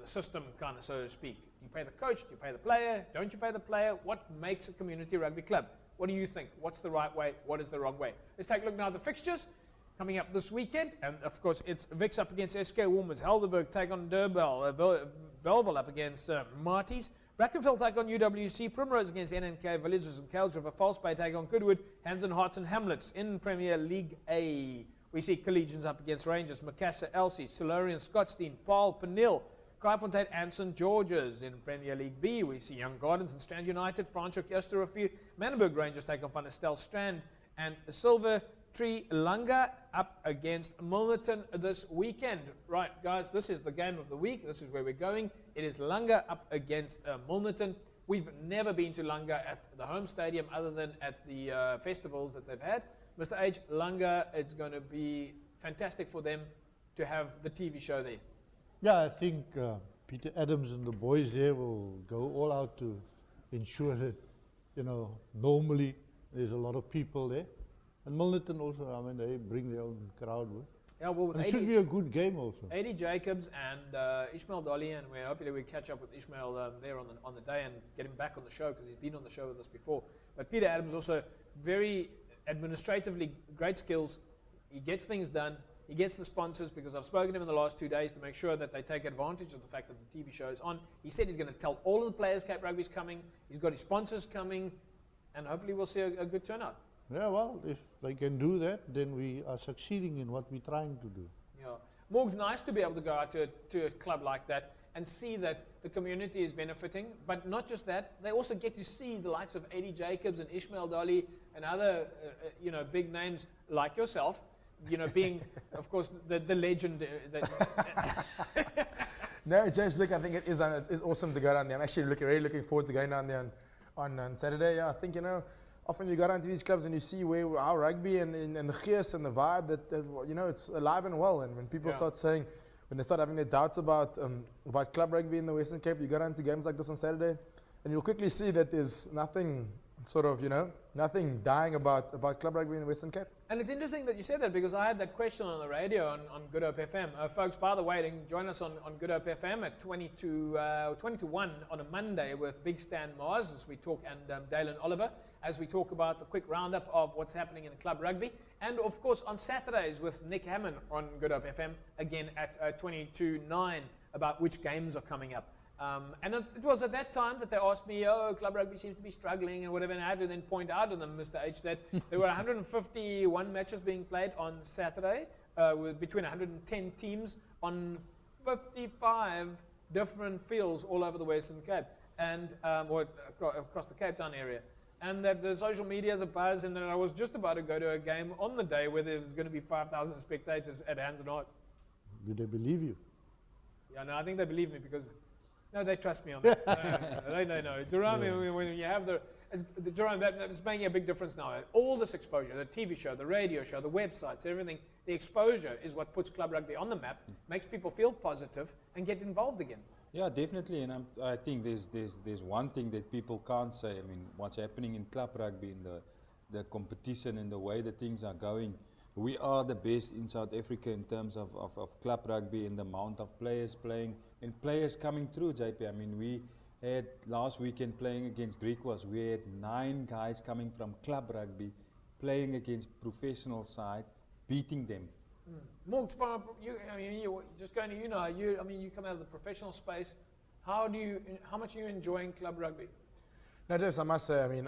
system, kind of, so to speak? Do you pay the coach? Do you pay the player? Don't you pay the player? What makes a community rugby club? What do you think? What's the right way? What is the wrong way? Let's take a look now at the fixtures coming up this weekend. And of course, it's Vix up against SK Warmers, Helderberg take on Durbell, Belleville up against Marties, Brackenfell take on UWC, Primrose against NNK, Villagers and Kales River, False Bay take on Goodwood, Hanson Hearts and Hamlets. In Premier League A, we see Collegians up against Rangers, Macassar, Elsie, Silurian, Scottsdene, Paarl, Penil, Kraaifontein and St George's. In Premier League B, we see Young Gardens and Strand United, Franschhoek, Oosterrivier, Manenberg Rangers take on Van der Stel Strand, and Silver Tree Langa up against Milnerton this weekend. Right, guys, this is the game of the week. This is where we're going. It is Langa up against Milnerton. We've never been to Langa at the home stadium other than at the festivals that they've had. Mr. H, Langa, it's going to be fantastic for them to have the TV show there. Yeah, I think Peter Adams and the boys there will go all out to ensure that, normally there's a lot of people there. And Milnerton also, they bring their own crowd with. Yeah, well, with it should be a good game also. Eddie Jacobs and Ishmael Dolly, and hopefully we catch up with Ishmael there on the day and get him back on the show, because he's been on the show with us before. But Peter Adams also very administratively great skills. He gets things done. He gets the sponsors, because I've spoken to him in the last 2 days to make sure that they take advantage of the fact that the TV show is on. He said he's going to tell all of the players Cape Rugby's coming. He's got his sponsors coming, and hopefully we'll see a good turnout. Yeah, well, if they can do that, then we are succeeding in what we're trying to do. Yeah. Morg's nice to be able to go out to a club like that and see that the community is benefiting. But not just that, they also get to see the likes of Eddie Jacobs and Ishmael Dolly and other big names like yourself, being, of course, the legend. No, James, look, I think it is awesome to go down there. I'm actually really looking forward to going down there on Saturday. Yeah, I think, often you go down to these clubs and you see how rugby and the gees and the vibe that it's alive and well. And when people start having their doubts about club rugby in the Western Cape, you go down to games like this on Saturday, and you'll quickly see that there's nothing nothing dying about club rugby in the Western Cape. And it's interesting that you said that, because I had that question on the radio on Good Hope FM. Folks, by the way, you can join us on Good Hope FM at 20 to 1 on a Monday with Big Stan Mars as we talk, and Dalen Oliver, as we talk about the quick roundup of what's happening in club rugby. And of course on Saturdays with Nick Hammond on Good Hope FM, again at 20 to 9, about which games are coming up. And it was at that time that they asked me, oh, club rugby seems to be struggling and whatever, and I had to then point out to them, Mr. H, that there were 151 matches being played on Saturday with between 110 teams on 55 different fields all over the Western Cape and or across the Cape Town area. And that the social media is a buzz, and that I was just about to go to a game on the day where there was going to be 5,000 spectators at Hands and Hearts. Did they believe you? Yeah, no, I think they believe me because, no, they trust me on that. They know. Jerome, when you have Jerome, that's making a big difference now. All this exposure, the TV show, the radio show, the websites, everything, the exposure is what puts club rugby on the map, makes people feel positive and get involved again. Yeah, definitely, and I think there's one thing that people can't say. I mean, what's happening in club rugby, in the competition and the way that things are going, we are the best in South Africa in terms of club rugby and the amount of players playing and players coming through, JP. I mean, we had last weekend playing against Griquas, we had 9 guys coming from club rugby playing against professional side, beating them. Morgs, you just going to you come out of the professional space. How much are you enjoying club rugby? No, Jeff, I must say, I mean,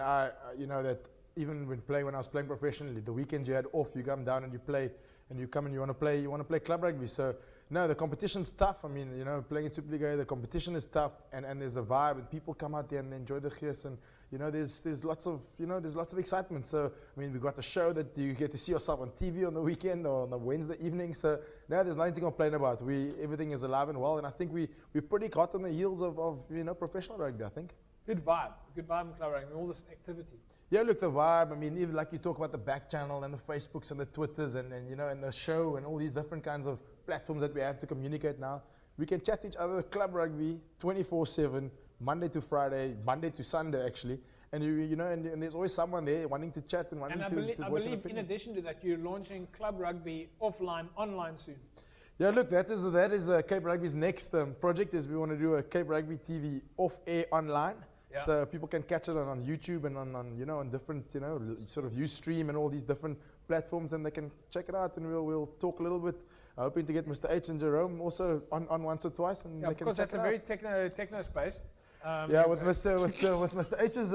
you know that even when I was playing professionally, the weekends you had off, you come down and you play, and you come and you want to play club rugby. So no, the competition's tough. I mean, you know, playing in Superliga, the competition is tough, and there's a vibe, and people come out there and they enjoy the gears, and you know, there's lots of excitement. So I mean, we got the show that you get to see yourself on TV on the weekend or on the Wednesday evening. So no, there's nothing to complain about. Everything is alive and well, and I think we're pretty hot on the heels of professional rugby. I think. Good vibe in club rugby, all this activity. Yeah, look, the vibe. I mean, even like you talk about the back channel and the Facebooks and the Twitters and you know, and the show and all these different kinds of platforms that we have to communicate now. We can chat each other club rugby 24/7, Monday to Friday, Monday to Sunday actually. And you know, and there's always someone there wanting to chat and wanting to voice an I believe opinion. in addition to that, you're launching club rugby online soon. Yeah, look, that is Cape Rugby's next project. Is we want to do a Cape Rugby TV off-air online. Yeah. So people can catch it on YouTube and on different sort of Ustream and all these different platforms, and they can check it out. And we'll talk a little bit. Hoping to get Mr. H and Jerome also on once or twice, and Yeah, they of can course, check that's it a out. very techno space. Yeah, with Mr. H's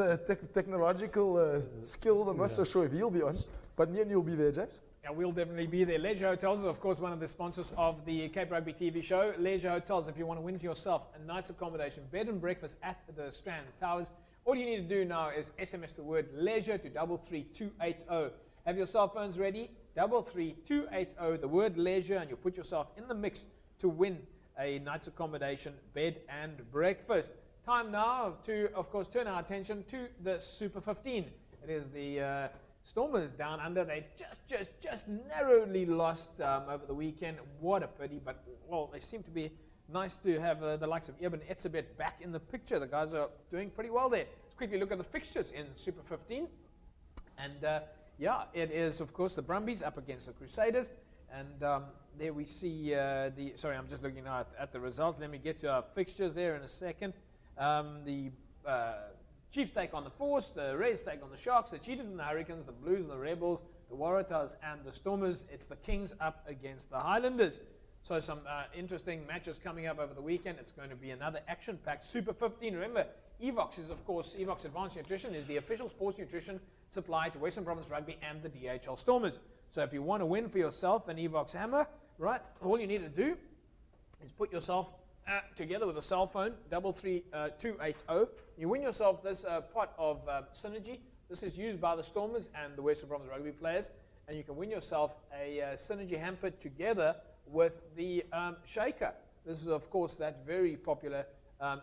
technological skills, I'm not so sure if he'll be on, but me and you'll be there, James. Yeah, we'll definitely be there. Leisure Hotels is, of course, one of the sponsors of the Cape Rugby TV show. Leisure Hotels, if you want to win for yourself a night's accommodation, bed and breakfast at the Strand Towers, all you need to do now is SMS the word leisure to 33280. Have your cell phones ready? 33280, the word leisure, and you'll put yourself in the mix to win a night's accommodation, bed and breakfast. Time now to, of course, turn our attention to the Super 15. It is the Stormers down under. They just narrowly lost over the weekend. What a pity, but well, they seem to be nice to have the likes of Eben Etzebeth back in the picture. The guys are doing pretty well there. Let's quickly look at the fixtures in Super 15. And yeah, it is, of course, the Brumbies up against the Crusaders. And there we see sorry, I'm just looking now at the results. Let me get to our fixtures there in a second. The Chiefs take on the Force, the Reds take on the Sharks, the Cheetahs and the Hurricanes, the Blues and the Rebels, the Waratahs and the Stormers. It's the Kings up against the Highlanders. So some interesting matches coming up over the weekend. It's going to be another action-packed Super 15. Remember, Evox is, of course, Evox Advanced Nutrition is the official sports nutrition supply to Western Province Rugby and the DHL Stormers. So if you want to win for yourself an Evox hammer, right, all you need to do is put yourself together with a cell phone, 33280. You win yourself this pot of Synergy. This is used by the Stormers and the Western Province Rugby players. And you can win yourself a Synergy hamper together with the Shaker. This is, of course, that very popular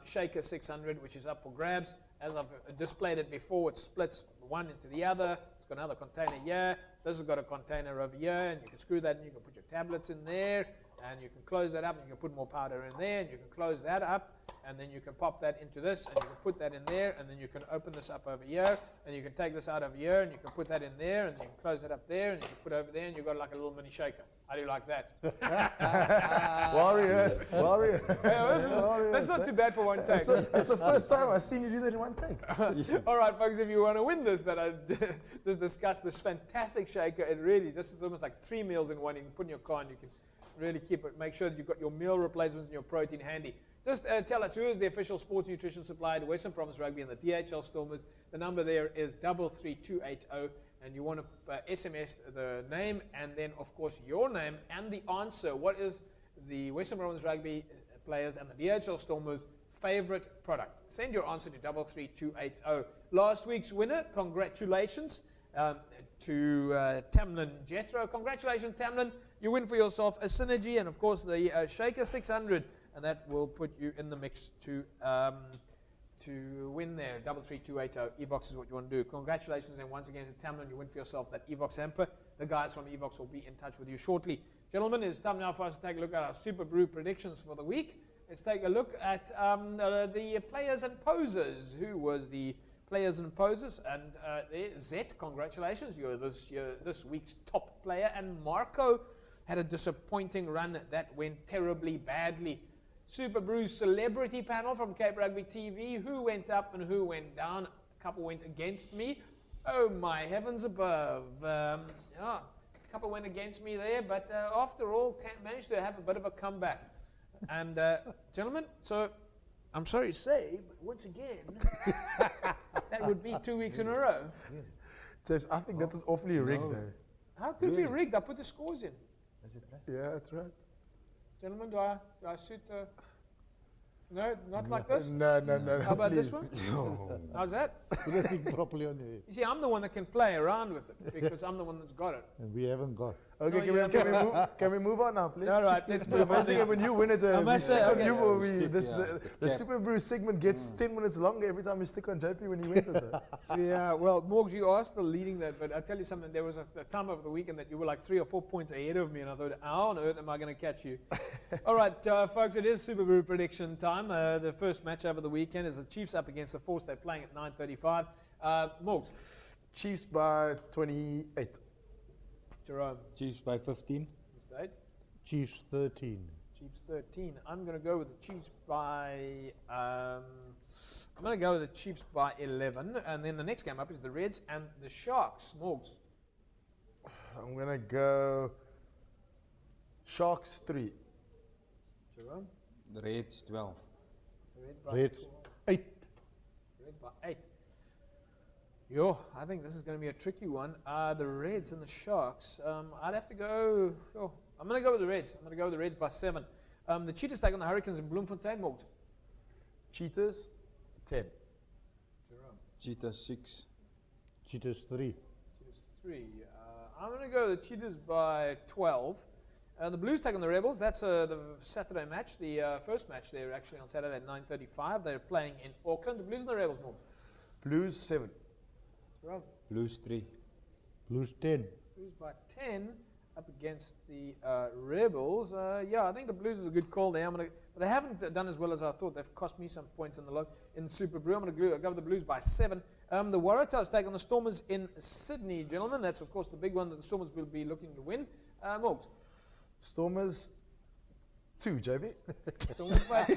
Shaker 600, which is up for grabs. As I've displayed it before, it splits one into the other. It's got another container here. This has got a container over here, and you can screw that in. You can put your tablets in there, and you can close that up, and you can put more powder in there, and you can close that up, and then you can pop that into this, and you can put that in there, and then you can open this up over here, and you can take this out over here, and you can put that in there, and you can close that up there, and you can put over there, and you've got like a little mini shaker. How do you like that? Warriors. That's not too bad for one take. It's the first time I've seen you do that in one take. All right, folks, if you want to win this, that I just discussed, this fantastic shaker, this is almost like 3 meals in one. You can put in your car and you can really keep it. Make sure that you've got your meal replacements and your protein handy. Just tell us who is the official sports nutrition supplier to Western Province Rugby and the DHL Stormers. The number there is 33280, and you want to SMS the name and then, of course, your name and the answer. What is the Western Province Rugby players and the DHL Stormers' favorite product? Send your answer to 33280. Last week's winner, congratulations to Tamlin Jethro. Congratulations, Tamlin. You win for yourself a Synergy and, of course, the Shaker 600, and that will put you in the mix to win there. 33280. Evox is what you want to do. Congratulations, and once again to Tamlin, you win for yourself that Evox hamper. The guys from Evox will be in touch with you shortly. Gentlemen, it's time now for us to take a look at our Super Brew predictions for the week. Let's take a look at the players and posers. Who was the players and posers? And Zet, congratulations. You're this week's top player. And Marco had a disappointing run that went terribly badly. Super Brew celebrity panel from Cape Rugby TV. Who went up and who went down? A couple went against me. Oh my heavens above. A couple went against me there, but after all, managed to have a bit of a comeback. And gentlemen, so I'm sorry to say, but once again, that would be 2 weeks in a row. James, I think that is awfully rigged though. How could it be rigged? I put the scores in. Is it right? Yeah, that's right. Gentlemen, do I suit the... No, not like this? No. How about please. this one? How's that? Put the thing properly on your head. You see, I'm the one that can play around with it because I'm the one that's got it. And we haven't got. Okay, No, can we move on now, please? All right, let's move on. Basically, when you win it, I we must say, stick on okay. you, or Yeah, the cap. Super Brew segment gets 10 minutes longer every time you stick on JP when he wins it. though. Yeah, well, Morgs, you are still leading that, but I'll tell you something, there was a time over the weekend that you were like 3 or 4 points ahead of me, and I thought, how on earth am I going to catch you? All right, folks, it is Super Brew prediction time. The first match over the weekend is the Chiefs up against the Force. They're playing at 9:35. Morgs. Chiefs by 28. Jerome. Chiefs by 15. State. Chiefs 13. Chiefs 13. I'm going to go with the Chiefs by... I'm going to go with the Chiefs by 11. And then the next game up is the Reds and the Sharks. Morgs. I'm going to go Sharks 3. Jerome. The Reds 12. The Reds by Reds 12. 8. Reds by 8. Yo, I think this is going to be a tricky one. The Reds and the Sharks. I'd have to go... Oh, I'm going to go with the Reds. I'm going to go with the Reds by 7. The Cheetahs take on the Hurricanes in Bloemfontein. Morgs. Cheetahs 10. Jerome. Cheetahs 6. Cheetahs 3. Cheetahs 3. I'm going to go with the Cheetahs by 12. The Blues take on the Rebels. That's the Saturday match. The first match there actually on Saturday at 9:35. They're playing in Auckland. The Blues and the Rebels. Morgs. Blues 7. Jerome. Blues 3. Blues 10. Blues by 10 up against the Rebels. Yeah, I think the Blues is a good call there. But they haven't done as well as I thought. They've cost me some points in the Super Brew. I'm going to go with the Blues by 7. The Waratahs take on the Stormers in Sydney, gentlemen. That's, of course, the big one that the Stormers will be looking to win. Morgs. Stormers 2, JB. Stormers by 2,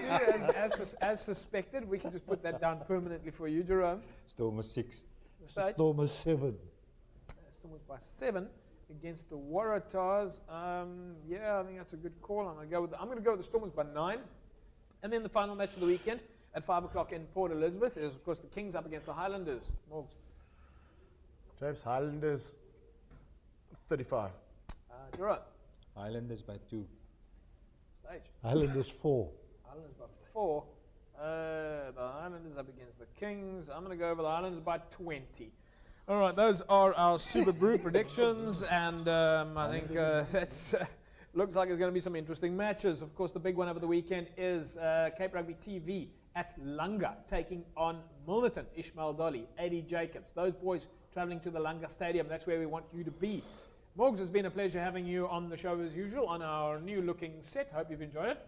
as suspected. We can just put that down permanently for you, Jerome. Stormers 6. Stage. Stormers 7. Stormers by 7 against the Waratahs. Yeah, I think that's a good call. I'm going to go with the Stormers by 9. And then the final match of the weekend at 5 o'clock in Port Elizabeth is, of course, the Kings up against the Highlanders. Morgs. James, Highlanders 35. Jerome. Highlanders by 2. Stage. Highlanders 4. Highlanders by 4. The Highlanders up against the Kings. I'm going to go over the Highlanders by 20. All right, those are our Super Brew predictions, and I think that's looks like there's going to be some interesting matches. Of course, the big one over the weekend is Cape Rugby TV at Langa taking on Milnerton. Ishmael Dolly, Eddie Jacobs. Those boys traveling to the Langa Stadium. That's where we want you to be. Morgs, it's been a pleasure having you on the show as usual on our new-looking set. Hope you've enjoyed it.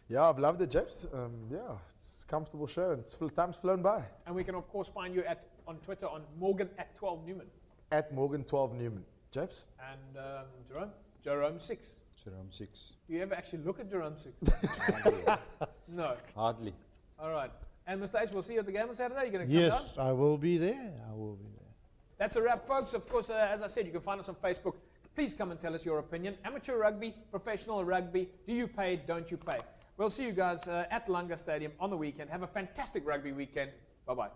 Yeah, I've loved it, James. Yeah, it's a comfortable show and time's flown by. And we can, of course, find you on Twitter on Morgan at 12 Newman. At Morgan 12 Newman. James? And Jerome? Jerome 6. Jerome 6. Do you ever actually look at Jerome 6? No. Hardly. All right. And Mr. H, we'll see you at the game on Saturday. You're going to come down? Yes, I will be there. I will be there. That's a wrap, folks. Of course, as I said, you can find us on Facebook. Please come and tell us your opinion. Amateur rugby, professional rugby. Do you pay? Don't you pay? We'll see you guys at Langa Stadium on the weekend. Have a fantastic rugby weekend. Bye-bye.